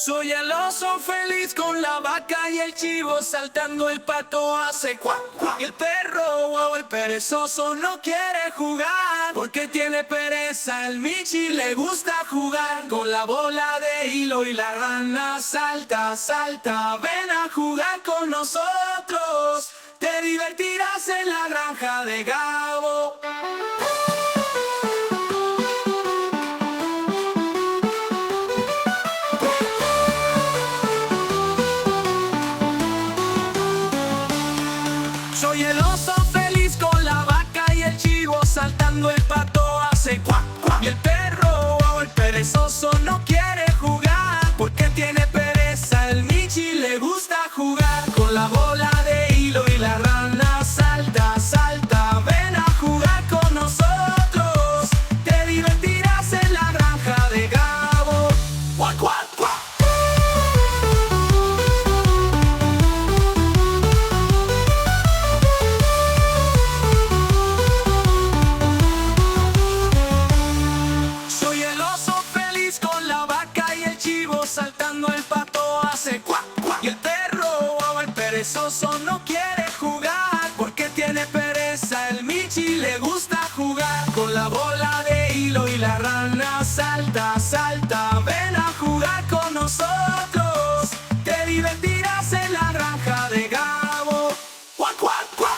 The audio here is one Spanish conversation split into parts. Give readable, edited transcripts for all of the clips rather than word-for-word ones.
Soy el oso feliz con la vaca y el chivo saltando, el pato hace cuac, cuac. Y el perro o el perezoso no quiere jugar porque tiene pereza. El Michi le gusta jugar con la bola de hilo y la rana salta, salta. Ven a jugar con nosotros, te divertirás en la granja de Gabo. Soy el oso feliz con la vaca y el chivo saltando, el pato hace cuac, cuac. Y el perro o el perezoso no quiere jugar porque tiene pereza. El Michi le gusta jugar con la bola de hilo y la rana salta, salta. Ven a jugar con nosotros, te divertirás en la granja de Gabo. Cuac, cuac, cuac. Saltando, el pato hace cuac, cuac. Y el perro o el perezoso no quiere jugar porque tiene pereza. El Michi le gusta jugar con la bola de hilo y la rana salta, salta. Ven a jugar con nosotros, te divertirás en la granja de Gabo. Cuac, cuac, cuac.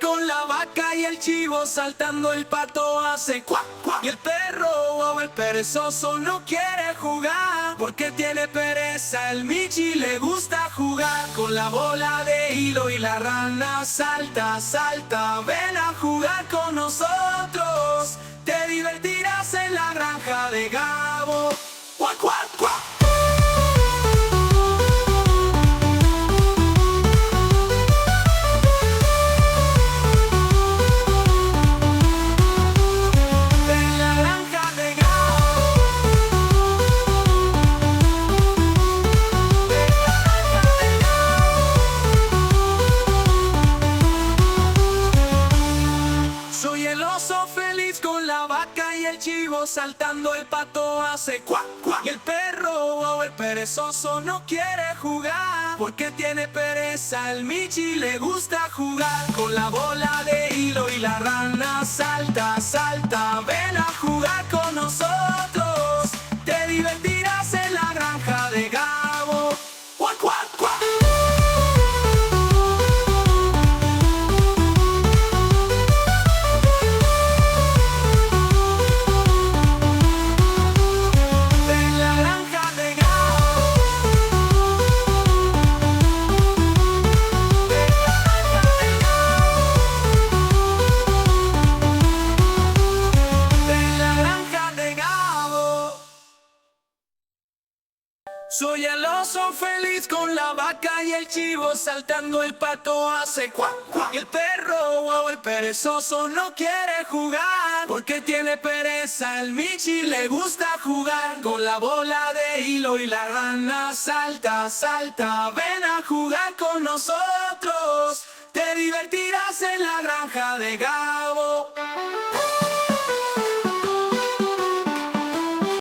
Con la vaca y el chivo saltando, el pato hace cuac, cuac. Y el perro o el perezoso no quiere jugar porque tiene pereza. El Michi le gusta jugar con la bola de hilo y la rana salta, salta. Ven a jugar con nosotros, te divertirás en la granja de Gabo. Cuac, cuac, cuac. Con la vaca y el chivo saltando, el pato hace cuac, cuac. Y el perro o el perezoso no quiere jugar porque tiene pereza. El Michi le gusta jugar con la bola de hilo y la rana salta, salta. Ven a jugar con nosotros, te divertirás en la granja de Gabo. Cuac, cuac, cuac. Soy el oso feliz con la vaca y el chivo saltando, el pato hace cuac, cuac. Y el perro o el perezoso no quiere jugar porque tiene pereza. El Michi le gusta jugar con la bola de hilo y la rana salta, salta. Ven a jugar con nosotros, te divertirás en la granja de Gabo.